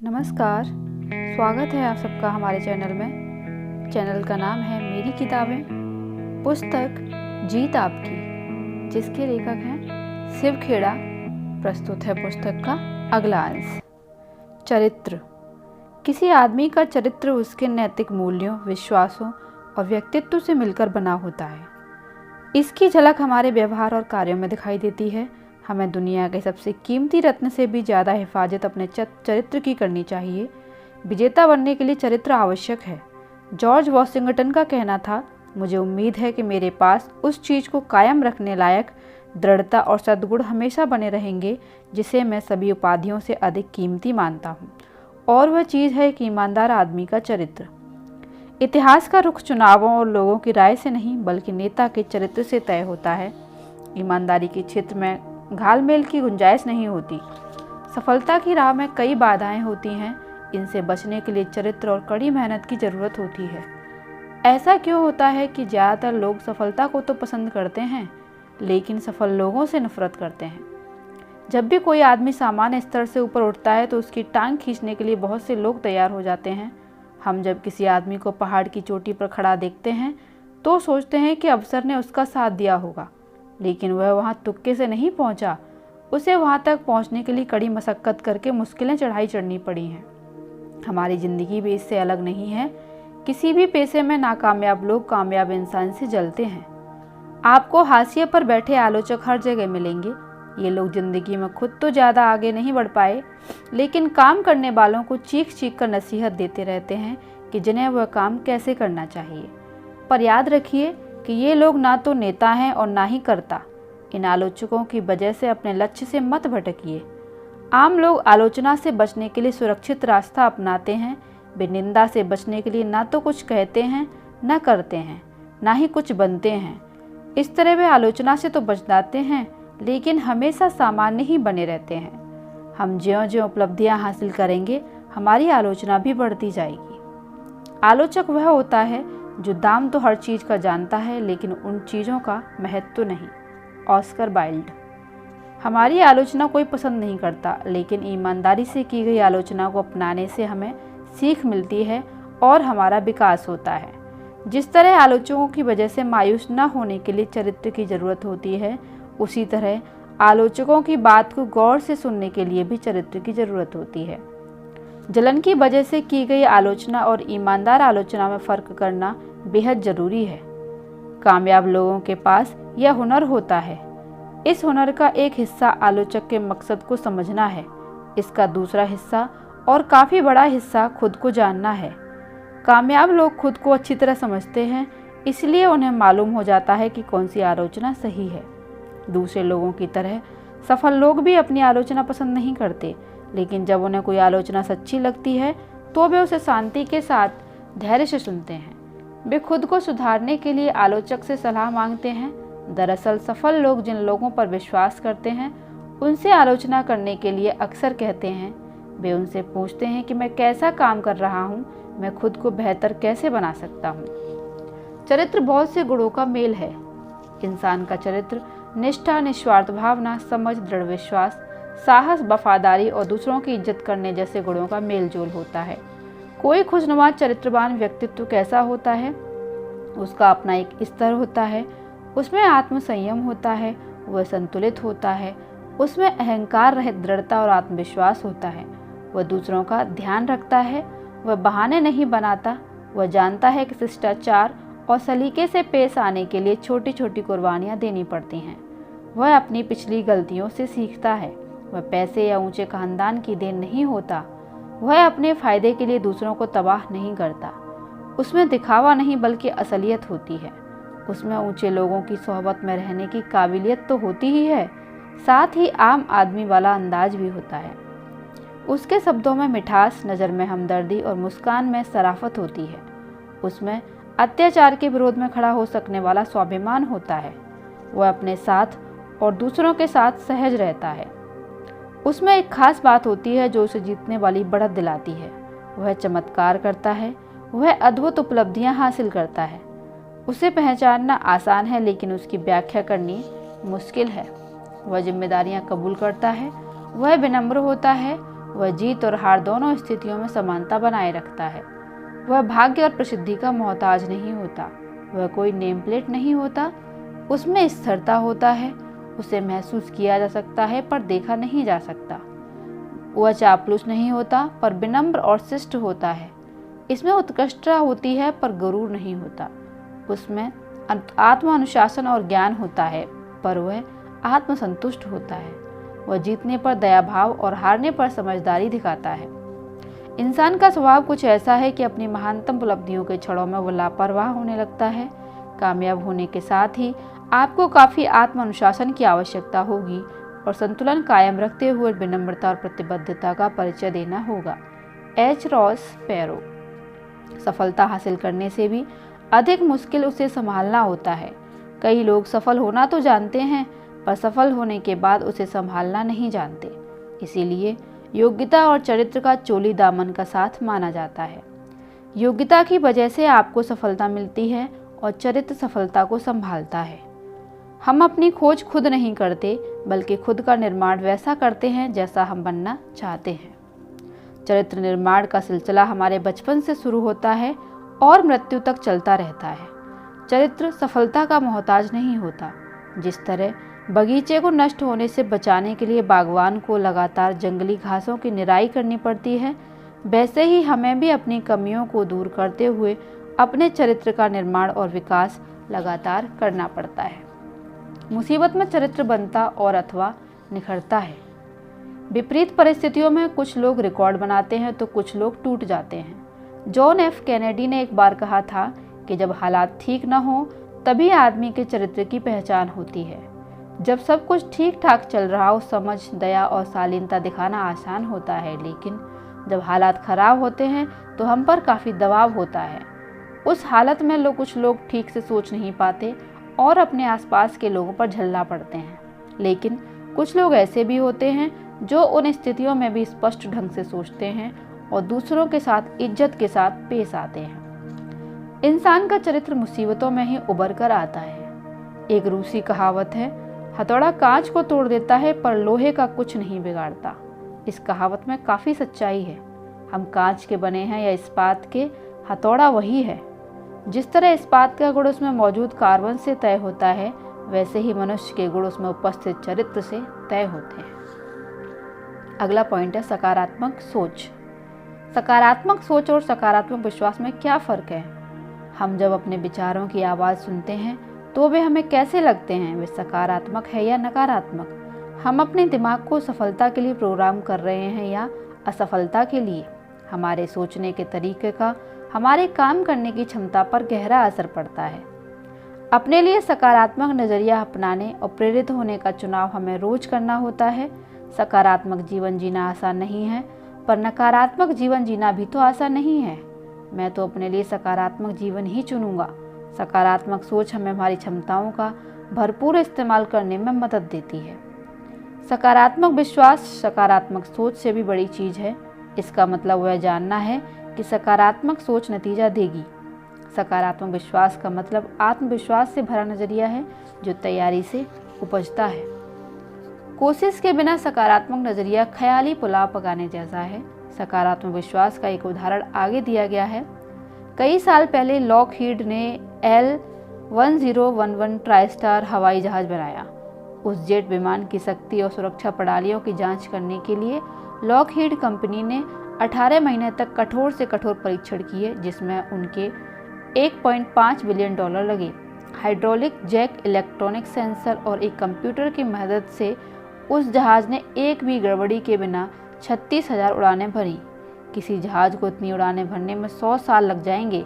नमस्कार, स्वागत है आप सबका हमारे चैनल में। चैनल का नाम है मेरी किताबें, पुस्तक जीत आपकी, जिसके लेखक हैं शिव खेड़ा। प्रस्तुत है पुस्तक का अगला अंश। चरित्र। किसी आदमी का चरित्र उसके नैतिक मूल्यों, विश्वासों और व्यक्तित्व से मिलकर बना होता है। इसकी झलक हमारे व्यवहार और कार्यों में दिखाई देती है। हमें दुनिया के सबसे कीमती रत्न से भी ज़्यादा हिफाजत अपने चरित्र की करनी चाहिए। विजेता बनने के लिए चरित्र आवश्यक है। जॉर्ज वॉशिंगटन का कहना था, मुझे उम्मीद है कि मेरे पास उस चीज़ को कायम रखने लायक दृढ़ता और सद्गुण हमेशा बने रहेंगे जिसे मैं सभी उपाधियों से अधिक कीमती मानता हूँ, और वह चीज़ है एक ईमानदार आदमी का चरित्र। इतिहास का रुख चुनावों और लोगों की राय से नहीं बल्कि नेता के चरित्र से तय होता है। ईमानदारी के क्षेत्र में घालमेल की गुंजाइश नहीं होती। सफलता की राह में कई बाधाएं होती हैं। इनसे बचने के लिए चरित्र और कड़ी मेहनत की ज़रूरत होती है। ऐसा क्यों होता है कि ज़्यादातर लोग सफलता को तो पसंद करते हैं लेकिन सफल लोगों से नफरत करते हैं। जब भी कोई आदमी सामान्य स्तर से ऊपर उठता है तो उसकी टांग खींचने के लिए बहुत से लोग तैयार हो जाते हैं। हम जब किसी आदमी को पहाड़ की चोटी पर खड़ा देखते हैं तो सोचते हैं कि अवसर ने उसका साथ दिया होगा, लेकिन वह वहाँ तुक्के से नहीं पहुँचा। उसे वहाँ तक पहुँचने के लिए कड़ी मशक्क़त करके मुश्किलें चढ़ाई चढ़नी पड़ी हैं। हमारी ज़िंदगी भी इससे अलग नहीं है। किसी भी पेशे में नाकामयाब लोग कामयाब इंसान से जलते हैं। आपको हाशिए पर बैठे आलोचक हर जगह मिलेंगे। ये लोग ज़िंदगी में खुद तो ज़्यादा आगे नहीं बढ़ पाए, लेकिन काम करने वालों को चीख चीख कर नसीहत देते रहते हैं कि जिन्हें वह काम कैसे करना चाहिए। पर याद रखिए कि ये लोग ना तो नेता हैं और ना ही कर्ता। इन आलोचकों की वजह से अपने लक्ष्य से मत भटकिए। आम लोग आलोचना से बचने के लिए सुरक्षित रास्ता अपनाते हैं। वे निंदा से बचने के लिए ना तो कुछ कहते हैं, ना करते हैं, ना ही कुछ बनते हैं। इस तरह वे आलोचना से तो बच जाते हैं लेकिन हमेशा सामान्य ही बने रहते हैं। हम ज्यों-ज्यों उपलब्धियां हासिल करेंगे हमारी आलोचना भी बढ़ती जाएगी। आलोचक वह होता है जो दाम तो हर चीज़ का जानता है लेकिन उन चीज़ों का महत्व नहीं। Oscar Wilde. हमारी आलोचना कोई पसंद नहीं करता, लेकिन ईमानदारी से की गई आलोचना को अपनाने से हमें सीख मिलती है और हमारा विकास होता है। जिस तरह आलोचकों की वजह से मायूस न होने के लिए चरित्र की ज़रूरत होती है, उसी तरह आलोचकों की बात को गौर से सुनने के लिए भी चरित्र की ज़रूरत होती है। जलन की वजह से की गई आलोचना और ईमानदार आलोचना में फ़र्क करना बेहद ज़रूरी है। कामयाब लोगों के पास यह हुनर होता है। इस हुनर का एक हिस्सा आलोचक के मकसद को समझना है। इसका दूसरा हिस्सा और काफ़ी बड़ा हिस्सा खुद को जानना है। कामयाब लोग खुद को अच्छी तरह समझते हैं, इसलिए उन्हें मालूम हो जाता है कि कौन सी आलोचना सही है। दूसरे लोगों की तरह सफल लोग भी अपनी आलोचना पसंद नहीं करते, लेकिन जब उन्हें कोई आलोचना सच्ची लगती है तो वे उसे शांति के साथ धैर्य से सुनते हैं। वे खुद को सुधारने के लिए आलोचक से सलाह मांगते हैं। दरअसल सफल लोग जिन लोगों पर विश्वास करते हैं उनसे आलोचना करने के लिए अक्सर कहते हैं। वे उनसे पूछते हैं कि मैं कैसा काम कर रहा हूँ, मैं खुद को बेहतर कैसे बना सकता हूँ। चरित्र बहुत से गुणों का मेल है। इंसान का चरित्र निष्ठा, निस्वार्थ भावना, समझ, दृढ़ विश्वास, साहस, वफादारी और दूसरों की इज्जत करने जैसे गुणों का मेल जोल होता है। कोई खुशनुमा चरित्रवान व्यक्तित्व कैसा होता है? उसका अपना एक स्तर होता है। उसमें आत्मसंयम होता है, वह संतुलित होता है, उसमें अहंकार रहित दृढ़ता और आत्मविश्वास होता है। वह दूसरों का ध्यान रखता है, वह बहाने नहीं बनाता। वह जानता है कि शिष्टाचार और सलीके से पेश आने के लिए छोटी छोटी कुर्बानियाँ देनी पड़ती हैं। वह अपनी पिछली गलतियों से सीखता है। वह पैसे या ऊंचे खानदान की देन नहीं होता। वह अपने फायदे के लिए दूसरों को तबाह नहीं करता। उसमें दिखावा नहीं बल्कि असलियत होती है। उसमें ऊंचे लोगों की सोहबत में रहने की काबिलियत तो होती ही है, साथ ही आम आदमी वाला अंदाज भी होता है। उसके शब्दों में मिठास, नज़र में हमदर्दी और मुस्कान में शराफत होती है। उसमें अत्याचार के विरोध में खड़ा हो सकने वाला स्वाभिमान होता है। वह अपने साथ और दूसरों के साथ सहज रहता है। उसमें एक खास बात होती है जो उसे जीतने वाली बढ़त दिलाती है। वह चमत्कार करता है, वह अद्भुत उपलब्धियां हासिल करता है। उसे पहचानना आसान है लेकिन उसकी व्याख्या करनी मुश्किल है। वह जिम्मेदारियां कबूल करता है, वह विनम्र होता है, वह जीत और हार दोनों स्थितियों में समानता बनाए रखता है। वह भाग्य और प्रसिद्धि का मोहताज नहीं होता। वह कोई नेम प्लेट नहीं होता। उसमें स्थिरता होता है। उसे महसूस किया जा सकता है पर देखा नहीं जा सकता। वह चापलूस नहीं होता पर विनम्र और शिष्ट होता है। इसमें उत्कृष्टता होती है पर गुरूर नहीं होता। उसमें आत्म अनुशासन और ज्ञान होता है पर वह आत्मसंतुष्ट होता है। वह जीतने पर दया भाव और हारने पर समझदारी दिखाता है। इंसान का स्वभाव कुछ ऐसा है कि अपनी महानतम उपलब्धियों के क्षणों में वह लापरवाह होने लगता है। कामयाब होने के साथ ही आपको काफ़ी आत्म अनुशासन की आवश्यकता होगी और संतुलन कायम रखते हुए विनम्रता और प्रतिबद्धता का परिचय देना होगा। H Ross Perot. सफलता हासिल करने से भी अधिक मुश्किल उसे संभालना होता है। कई लोग सफल होना तो जानते हैं पर सफल होने के बाद उसे संभालना नहीं जानते। इसीलिए योग्यता और चरित्र का चोली दामन का साथ माना जाता है। योग्यता की वजह से आपको सफलता मिलती है और चरित्र सफलता को संभालता है। हम अपनी खोज खुद नहीं करते बल्कि खुद का निर्माण वैसा करते हैं जैसा हम बनना चाहते हैं। चरित्र निर्माण का सिलसिला हमारे बचपन से शुरू होता है और मृत्यु तक चलता रहता है। चरित्र सफलता का मोहताज नहीं होता। जिस तरह बगीचे को नष्ट होने से बचाने के लिए बागवान को लगातार जंगली घासों की निराई करनी पड़ती है, वैसे ही हमें भी अपनी कमियों को दूर करते हुए अपने चरित्र का निर्माण और विकास लगातार करना पड़ता है। मुसीबत में चरित्र बनता और अथवा निखरता है। विपरीत परिस्थितियों में कुछ लोग रिकॉर्ड बनाते हैं तो कुछ लोग टूट जाते हैं। जॉन एफ कैनेडी ने एक बार कहा था कि जब हालात ठीक न हो तभी आदमी के चरित्र की पहचान होती है। जब सब कुछ ठीक ठाक चल रहा हो समझ, दया और शालीनता दिखाना आसान होता है, लेकिन जब हालात खराब होते हैं तो हम पर काफ़ी दबाव होता है। उस हालत में कुछ लोग ठीक से सोच नहीं पाते और अपने आसपास के लोगों पर झल्ला पड़ते हैं। लेकिन कुछ लोग ऐसे भी होते हैं जो उन स्थितियों में भी स्पष्ट ढंग से सोचते हैं और दूसरों के साथ इज्जत के साथ पेश आते हैं। इंसान का चरित्र मुसीबतों में ही उभर कर आता है। एक रूसी कहावत है, हथौड़ा कांच को तोड़ देता है पर लोहे का कुछ नहीं बिगाड़ता। इस कहावत में काफ़ी सच्चाई है। हम कांच के बने हैं या इस्पात के, हथौड़ा वही है। जिस तरह इस्पात का गुण उसमें मौजूद कार्बन से तय होता है, वैसे ही मनुष्य के गुण उसमें उपस्थित चरित्र से तय होते हैं। अगला पॉइंट है सकारात्मक सोच। सकारात्मक सोच और सकारात्मक विश्वास में क्या फ़र्क है? हम जब अपने विचारों की आवाज़ सुनते हैं तो वे हमें कैसे लगते हैं? वे सकारात्मक है या नकारात्मक? हम अपने दिमाग को सफलता के लिए प्रोग्राम कर रहे हैं या असफलता के लिए? हमारे सोचने के तरीके का हमारे काम करने की क्षमता पर गहरा असर पड़ता है। अपने लिए सकारात्मक नज़रिया अपनाने और प्रेरित होने का चुनाव हमें रोज करना होता है। सकारात्मक जीवन जीना आसान नहीं है पर नकारात्मक जीवन जीना भी तो आसान नहीं है। मैं तो अपने लिए सकारात्मक जीवन ही चुनूंगा। सकारात्मक सोच हमें हमारी क्षमताओं का भरपूर इस्तेमाल करने में मदद देती है। सकारात्मक विश्वास सकारात्मक सोच से भी बड़ी चीज़ है। इसका मतलब वह जानना है कि सकारात्मक सोच नतीजा देगी। सकारात्मक विश्वास का मतलब आत्मविश्वास से भरा नजरिया है जो तैयारी से उपजता है। कोशिश के बिना सकारात्मक नजरिया ख्याली पुलाव पकाने जैसा है। सकारात्मक विश्वास का एक उदाहरण आगे दिया गया है। कई साल पहले लॉकहीड ने L-1011 ट्राइस्टार हवाई जहाज बनाया। उस जेट विमान की शक्ति और सुरक्षा प्रणालियों की जांच करने के लिए लॉकहीड कंपनी ने 18 महीने तक कठोर से कठोर परीक्षण किए, जिसमें उनके $1.5 बिलियन लगे। हाइड्रोलिक जैक, इलेक्ट्रॉनिक सेंसर और एक कंप्यूटर की मदद से उस जहाज ने एक भी गड़बड़ी के बिना 36,000 उड़ानें भरी। किसी जहाज को इतनी उड़ानें भरने में 100 साल लग जाएंगे।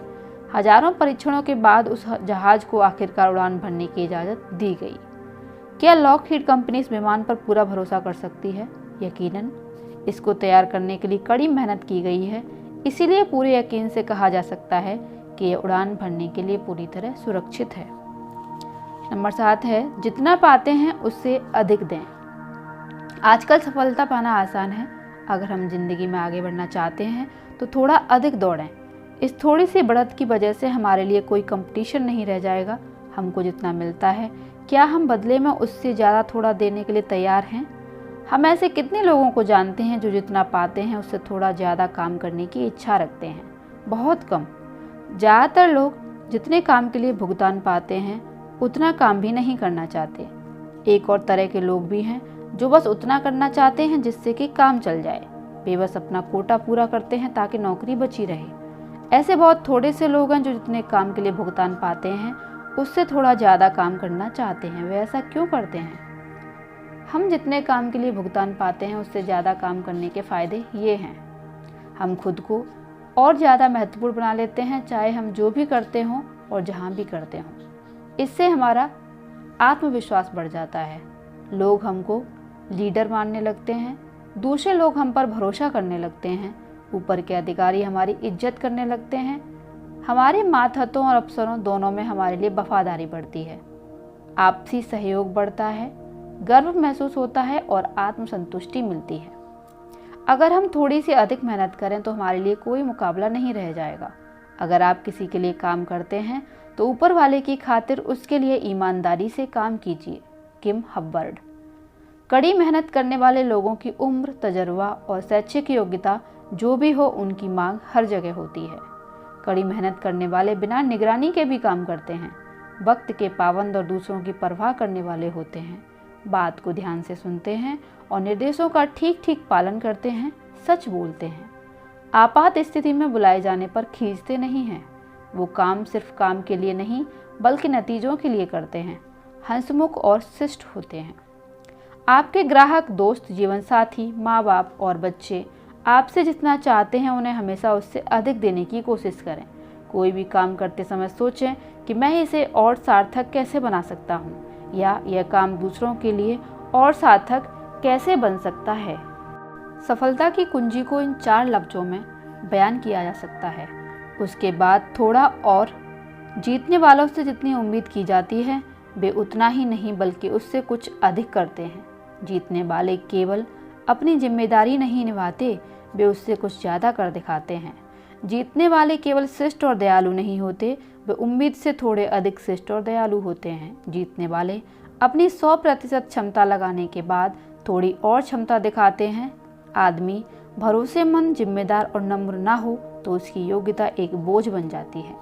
हजारों परीक्षणों के बाद उस जहाज को आखिरकार उड़ान भरने की इजाज़त दी गई। क्या लॉकहीड कंपनी इस विमान पर पूरा भरोसा कर सकती है? यकीनन। इसको तैयार करने के लिए कड़ी मेहनत की गई है, इसीलिए पूरे यकीन से कहा जा सकता है कि यह उड़ान भरने के लिए पूरी तरह सुरक्षित है। नंबर 7 है जितना पाते हैं उससे अधिक दें। आजकल सफलता पाना आसान है। अगर हम जिंदगी में आगे बढ़ना चाहते हैं तो थोड़ा अधिक दौड़ें। इस थोड़ी सी बढ़त की वजह से हमारे लिए कोई कंपटीशन नहीं रह जाएगा। हमको जितना मिलता है क्या हम बदले में उससे ज़्यादा थोड़ा देने के लिए तैयार हैं? हम ऐसे कितने लोगों को जानते हैं जो जितना पाते हैं उससे थोड़ा ज़्यादा काम करने की इच्छा रखते हैं? बहुत कम। ज़्यादातर लोग जितने काम के लिए भुगतान पाते हैं उतना काम भी नहीं करना चाहते। एक और तरह के लोग भी हैं जो बस उतना करना चाहते हैं जिससे कि काम चल जाए। वे बस अपना कोटा पूरा करते हैं ताकि नौकरी बची रहे। ऐसे बहुत थोड़े से लोग हैं जो जितने काम के लिए भुगतान पाते हैं उससे थोड़ा ज़्यादा काम करना चाहते हैं। वे ऐसा क्यों करते हैं? हम जितने काम के लिए भुगतान पाते हैं उससे ज़्यादा काम करने के फ़ायदे ये हैं। हम खुद को और ज़्यादा महत्वपूर्ण बना लेते हैं, चाहे हम जो भी करते हों और जहाँ भी करते हों। इससे हमारा आत्मविश्वास बढ़ जाता है। लोग हमको लीडर मानने लगते हैं, दूसरे लोग हम पर भरोसा करने लगते हैं, ऊपर के अधिकारी हमारी इज्जत करने लगते हैं। हमारे मातहतों और अफसरों दोनों में हमारे लिए वफादारी बढ़ती है, आपसी सहयोग बढ़ता है, गर्व महसूस होता है और आत्मसंतुष्टि मिलती है। अगर हम थोड़ी सी अधिक मेहनत करें तो हमारे लिए कोई मुकाबला नहीं रह जाएगा। अगर आप किसी के लिए काम करते हैं तो ऊपर वाले की खातिर उसके लिए ईमानदारी से काम कीजिए। किम हब्बर्ड। कड़ी मेहनत करने वाले लोगों की उम्र, तजर्बा और शैक्षिक योग्यता जो भी हो, उनकी मांग हर जगह होती है। कड़ी मेहनत करने वाले बिना निगरानी के भी काम करते हैं, वक्त के पाबंद और दूसरों की परवाह करने वाले होते हैं, बात को ध्यान से सुनते हैं और निर्देशों का ठीक ठीक पालन करते हैं, सच बोलते हैं, आपात स्थिति में बुलाए जाने पर खींचते नहीं हैं। वो काम सिर्फ काम के लिए नहीं बल्कि नतीजों के लिए करते हैं, हंसमुख और शिष्ट होते हैं। आपके ग्राहक, दोस्त, जीवन साथी, माँ बाप और बच्चे आपसे जितना चाहते हैं उन्हें हमेशा उससे अधिक देने की कोशिश करें। कोई भी काम करते समय सोचें कि मैं इसे और सार्थक कैसे बना सकता हूँ, या यह काम दूसरों के लिए और सार्थक कैसे बन सकता है। सफलता की कुंजी को इन 4 लफ्जों में बयान किया जा सकता है। उसके बाद थोड़ा और। जीतने वालों से जितनी उम्मीद की जाती है वे उतना ही नहीं बल्कि उससे कुछ अधिक करते हैं। जीतने वाले केवल अपनी जिम्मेदारी नहीं निभाते, वे उससे कुछ ज़्यादा कर दिखाते हैं। जीतने वाले केवल शिष्ट और दयालु नहीं होते, वे उम्मीद से थोड़े अधिक शिष्ट और दयालु होते हैं। जीतने वाले अपनी 100% क्षमता लगाने के बाद थोड़ी और क्षमता दिखाते हैं। आदमी भरोसेमंद, जिम्मेदार और नम्र ना हो तो उसकी योग्यता एक बोझ बन जाती है।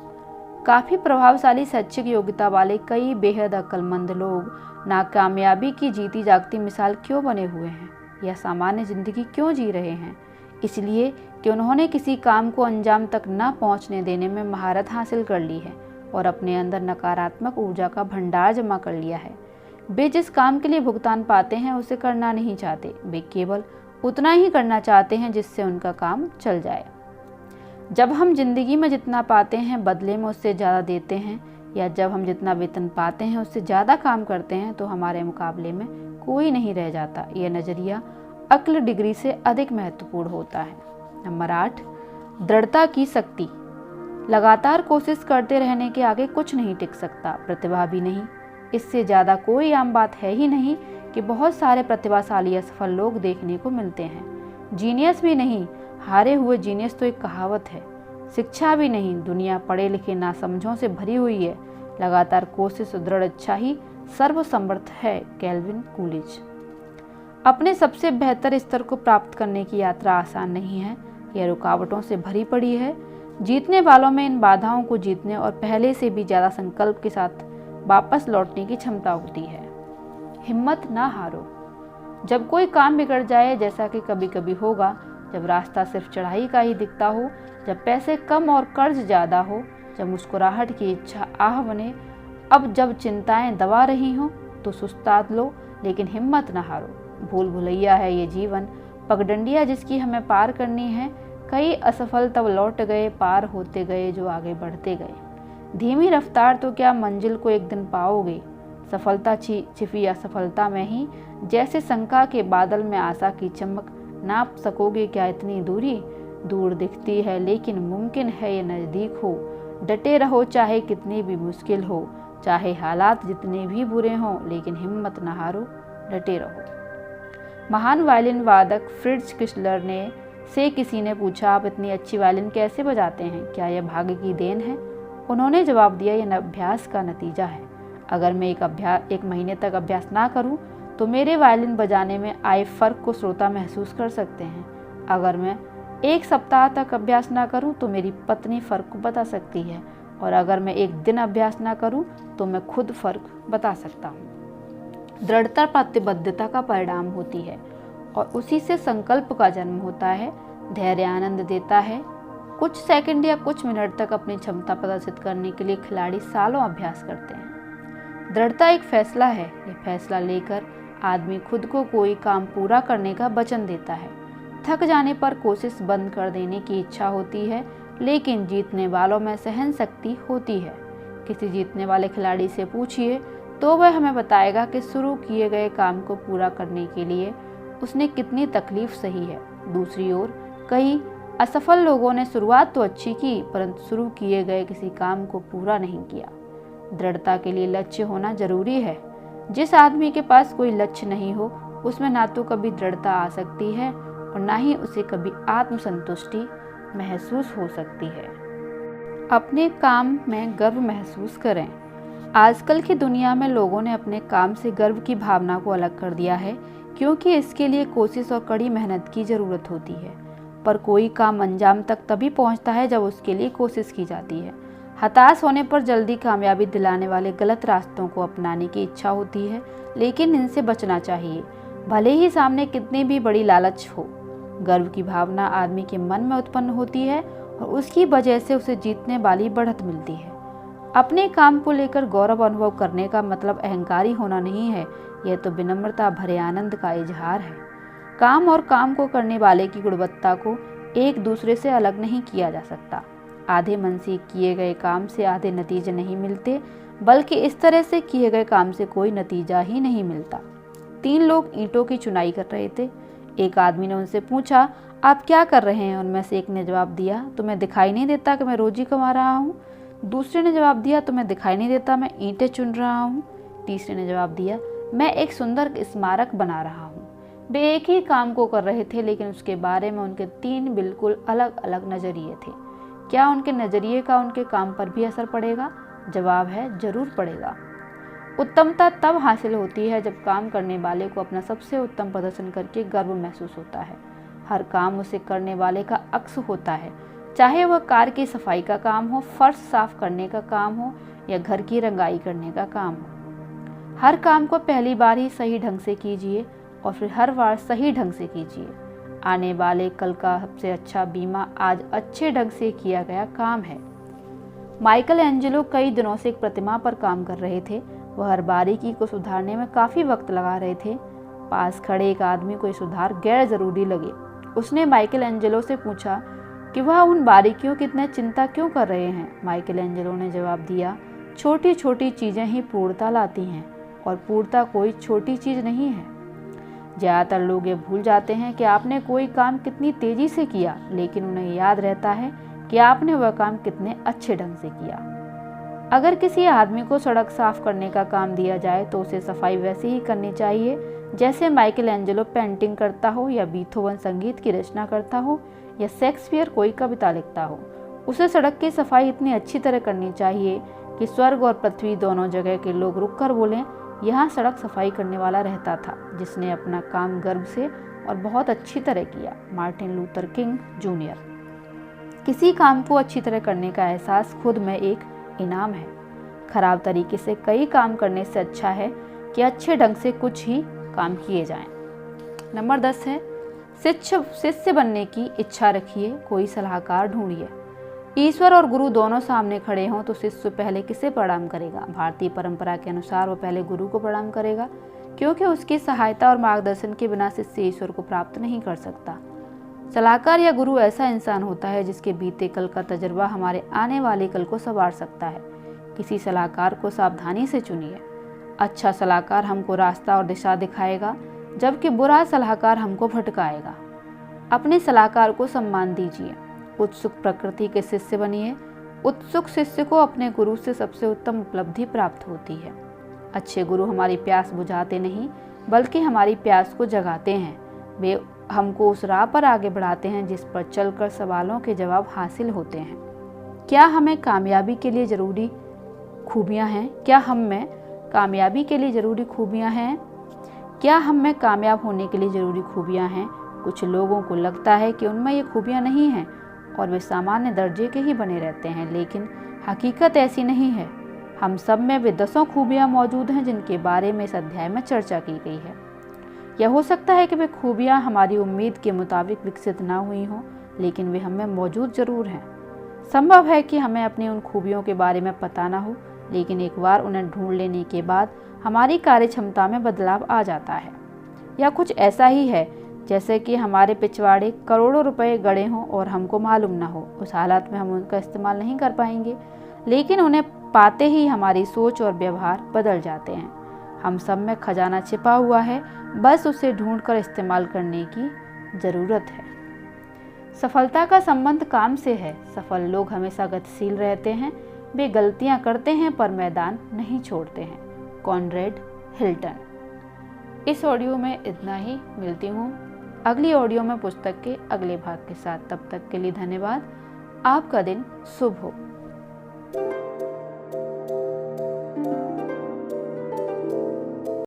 काफ़ी प्रभावशाली शैक्षिक योग्यता वाले कई बेहद अक्लमंद लोग नाकामयाबी की जीती जागती मिसाल क्यों बने हुए हैं या सामान्य जिंदगी क्यों जी रहे हैं? इसलिए कि उन्होंने किसी काम को अंजाम तक न पहुंचने देने में महारत हासिल कर ली है और अपने अंदर नकारात्मक ऊर्जा का भंडार जमा कर लिया है। वे जिस काम के लिए भुगतान पाते हैं उसे करना नहीं चाहते, वे केवल उतना ही करना चाहते हैं जिससे उनका काम चल जाए। जब हम जिंदगी में जितना पाते हैं बदले में उससे ज़्यादा देते हैं, या जब हम जितना वेतन पाते हैं उससे ज़्यादा काम करते हैं तो हमारे मुकाबले में कोई नहीं रह जाता। यह नज़रिया अक्ल डिग्री से अधिक महत्वपूर्ण होता है। नंबर 8, दृढ़ता की शक्ति। लगातार कोशिश करते रहने के आगे कुछ नहीं टिक सकता, प्रतिभा भी नहीं। इससे ज़्यादा कोई आम बात है ही नहीं कि बहुत सारे प्रतिभाशाली असफल लोग देखने को मिलते हैं। जीनियस भी नहीं, हारे हुए जीनियस तो एक कहावत है। शिक्षा भी नहीं, दुनिया पढ़े लिखे नासमझों से भरी हुई है। लगातार कोशिश और दृढ़ इच्छा ही सर्वसमर्थ है। Calvin Coolidge. अपने सबसे बेहतर स्तर को प्राप्त करने की यात्रा आसान नहीं है, यह रुकावटों से भरी पड़ी है। जीतने वालों में इन बाधाओं को जीतने और पहले से भी ज़्यादा संकल्प के साथ वापस लौटने की क्षमता होती है। हिम्मत ना हारो। जब कोई काम बिगड़ जाए, जैसा कि कभी कभी होगा, जब रास्ता सिर्फ चढ़ाई का ही दिखता हो, जब पैसे कम और कर्ज ज़्यादा हो, जब मुस्कुराहट की इच्छा आह बने, अब जब चिंताएं दबा रही हों, तो सुस्ता लो लेकिन हिम्मत न हारो। भूल भुलैया है ये जीवन, पगडंडियाँ जिसकी हमें पार करनी है। कई असफल तब लौट गए, पार होते गए जो आगे बढ़ते गए। धीमी रफ्तार तो क्या, मंजिल को एक दिन पाओगे। सफलता छिपी असफलता में ही, जैसे शंका के बादल में आशा की चमक। नाप सकोगे क्या इतनी दूरी? दूर दिखती है लेकिन मुमकिन है ये नज़दीक हो। डटे रहो चाहे कितनी भी मुश्किल हो, चाहे हालात जितने भी बुरे हों, लेकिन हिम्मत न हारो, डटे रहो। महान वायलिन वादक फ्रिट्ज किशलर से किसी ने पूछा, आप इतनी अच्छी वायलिन कैसे बजाते हैं? क्या यह भाग्य की देन है? उन्होंने जवाब दिया, यह अभ्यास का नतीजा है। अगर मैं एक महीने तक अभ्यास ना करूं तो मेरे वायलिन बजाने में आए फर्क को श्रोता महसूस कर सकते हैं। अगर मैं 1 सप्ताह तक अभ्यास ना करूं तो मेरी पत्नी फर्क को बता सकती है, और अगर मैं 1 दिन अभ्यास ना करूं तो मैं खुद फर्क बता सकता हूं। दृढ़ता प्रतिबद्धता का परिणाम होती है और उसी से संकल्प का जन्म होता है। धैर्य आनंद देता है। कुछ सेकंड या कुछ मिनट तक अपनी क्षमता प्रदर्शित करने के लिए खिलाड़ी सालों अभ्यास करते हैं। दृढ़ता एक फैसला है। यह फैसला लेकर आदमी खुद को कोई काम पूरा करने का वचन देता है। थक जाने पर कोशिश बंद कर देने की इच्छा होती है, लेकिन जीतने वालों में सहन शक्ति होती है। किसी जीतने वाले खिलाड़ी से पूछिए तो वह हमें बताएगा कि शुरू किए गए काम को पूरा करने के लिए उसने कितनी तकलीफ सही है। दूसरी ओर कई असफल लोगों ने शुरुआत तो अच्छी की, परंतु शुरू किए गए किसी काम को पूरा नहीं किया। दृढ़ता के लिए लक्ष्य होना जरूरी है। जिस आदमी के पास कोई लक्ष्य नहीं हो, उसमें ना तो कभी दृढ़ता आ सकती है और ना ही उसे कभी आत्मसंतुष्टि महसूस हो सकती है। अपने काम में गर्व महसूस करें। आजकल की दुनिया में लोगों ने अपने काम से गर्व की भावना को अलग कर दिया है, क्योंकि इसके लिए कोशिश और कड़ी मेहनत की जरूरत होती है। पर कोई काम अंजाम तक तभी पहुंचता है जब उसके लिए कोशिश की जाती है। हताश होने पर जल्दी कामयाबी दिलाने वाले गलत रास्तों को अपनाने की इच्छा होती है, लेकिन इनसे बचना चाहिए, भले ही सामने कितनी भी बड़ी लालच हो। गर्व की भावना आदमी के मन में उत्पन्न होती है और उसकी वजह से उसे जीतने वाली बढ़त मिलती है। अपने काम को लेकर गौरव अनुभव करने का मतलब अहंकारी होना नहीं है, यह तो विनम्रता भरे आनंद का इजहार है। काम और काम को करने वाले की गुणवत्ता को एक दूसरे से अलग नहीं किया जा सकता। आधे मन से किए गए काम से आधे नतीजे नहीं मिलते, बल्कि इस तरह से किए गए काम से कोई नतीजा ही नहीं मिलता। 3 लोग ईंटों की चुनाई कर रहे थे। एक आदमी ने उनसे पूछा, आप क्या कर रहे हैं? उनमें से एक ने जवाब दिया, तुम्हें दिखाई नहीं देता कि मैं रोजी कमा रहा हूँ? दूसरे ने जवाब दिया, तुम्हें दिखाई नहीं देता मैं ईंटें चुन रहा हूँ? तीसरे ने जवाब दिया, मैं एक सुंदर स्मारक बना रहा हूँ। वे एक ही काम को कर रहे थे, लेकिन उसके बारे में उनके 3 बिल्कुल अलग अलग नजरिए थे। क्या उनके नजरिए का उनके काम पर भी असर पड़ेगा? जवाब है, जरूर पड़ेगा। उत्तमता तब हासिल होती है जब काम करने वाले को अपना सबसे उत्तम प्रदर्शन करके गर्व महसूस होता है। हर काम उसे करने वाले का अक्स होता है, चाहे वह कार की सफाई का काम हो, फर्श साफ करने का काम हो या घर की रंगाई करने का काम हो। हर काम को पहली बार ही सही ढंग से कीजिए और फिर हर बार सही ढंग से कीजिए। आने वाले कल का सबसे अच्छा बीमा आज अच्छे ढंग से किया गया काम है। माइकल एंजेलो कई दिनों से एक प्रतिमा पर काम कर रहे थे। वह हर बारीकी को सुधारने में काफ़ी वक्त लगा रहे थे। पास खड़े एक आदमी को ये सुधार गैर ज़रूरी लगे। उसने माइकल एंजेलो से पूछा कि वह उन बारीकियों की इतनी चिंता क्यों कर रहे हैं। माइकल एंजेलो ने जवाब दिया, छोटी छोटी चीज़ें ही पूर्णता लाती हैं और पूर्णता कोई छोटी चीज़ नहीं है। ज़्यादातर लोग ये भूल जाते हैं कि आपने कोई काम कितनी तेज़ी से किया, लेकिन उन्हें याद रहता है कि आपने वह काम कितने अच्छे ढंग से किया। अगर किसी आदमी को सड़क साफ करने का काम दिया जाए तो उसे सफाई वैसे ही करनी चाहिए जैसे माइकल एंजेलो पेंटिंग करता हो या बीथोवन संगीत की रचना करता हो या शेक्सपियर कोई कविता लिखता हो। उसे सड़क की सफाई इतनी अच्छी तरह करनी चाहिए कि स्वर्ग और पृथ्वी दोनों जगह के लोग रुककर बोलें, यहाँ सड़क सफाई करने वाला रहता था जिसने अपना काम गर्व से और बहुत अच्छी तरह किया। Martin Luther king junior. किसी काम को अच्छी तरह करने का एहसास खुद में एक इनाम है। खराब तरीके से कई काम करने से अच्छा है कि अच्छे ढंग से कुछ ही काम किए जाएं। नंबर 10 है, शिष्य बनने की इच्छा रखिए, कोई सलाहकार ढूंढिए। ईश्वर और गुरु दोनों सामने खड़े हों तो शिष्य पहले किसे प्रणाम करेगा? भारतीय परंपरा के अनुसार वो पहले गुरु को प्रणाम करेगा, क्योंकि उसकी सहायता और मार्गदर्शन के बिना शिष्य ईश्वर को प्राप्त नहीं कर सकता। सलाहकार या गुरु ऐसा इंसान होता है जिसके बीते कल का तजुर्बा हमारे आने वाले कल को संवार सकता है। किसी सलाहकार को सावधानी से चुनिए। अच्छा सलाहकार हमको रास्ता और दिशा दिखाएगा, जबकि बुरा सलाहकार हमको भटकाएगा। अपने सलाहकार को सम्मान दीजिए। उत्सुक प्रकृति के शिष्य बनिए। उत्सुक शिष्य को अपने गुरु से सबसे उत्तम उपलब्धि प्राप्त होती है। अच्छे गुरु हमारी प्यास बुझाते नहीं, बल्कि हमारी प्यास को जगाते हैं। वे हमको उस राह पर आगे बढ़ाते हैं जिस पर चलकर सवालों के जवाब हासिल होते हैं। क्या हमें कामयाबी के लिए ज़रूरी खूबियाँ हैं? क्या हम में कामयाबी के लिए ज़रूरी खूबियाँ हैं? क्या हम में कामयाब होने के लिए ज़रूरी खूबियाँ हैं? कुछ लोगों को लगता है कि उनमें ये खूबियाँ नहीं हैं और वे सामान्य दर्जे के ही बने रहते हैं, लेकिन हकीकत ऐसी नहीं है। हम सब में वे 10 खूबियाँ मौजूद हैं जिनके बारे में इस अध्याय में चर्चा की गई है। यह हो सकता है कि वे खूबियाँ हमारी उम्मीद के मुताबिक विकसित ना हुई हों, लेकिन वे हमें मौजूद जरूर हैं। संभव है कि हमें अपनी उन खूबियों के बारे में पता ना हो, लेकिन एक बार उन्हें ढूंढ लेने के बाद हमारी कार्य क्षमता में बदलाव आ जाता है। या कुछ ऐसा ही है जैसे कि हमारे पिछवाड़े करोड़ों रुपए गड़े हों और हमको मालूम ना हो। उस हालत में हम उनका इस्तेमाल नहीं कर पाएंगे, लेकिन उन्हें पाते ही हमारी सोच और व्यवहार बदल जाते हैं। हम सब में खजाना छिपा हुआ है, बस उसे ढूंढकर इस्तेमाल करने की ज़रूरत है। सफलता का संबंध काम से है। सफल लोग हमेशा गतिशील रहते हैं। वे गलतियां करते हैं पर मैदान नहीं छोड़ते हैं। Conrad Hilton. इस ऑडियो में इतना ही। मिलती हूँ अगली ऑडियो में पुस्तक के अगले भाग के साथ। तब तक के लिए धन्यवाद। आपका दिन शुभ हो।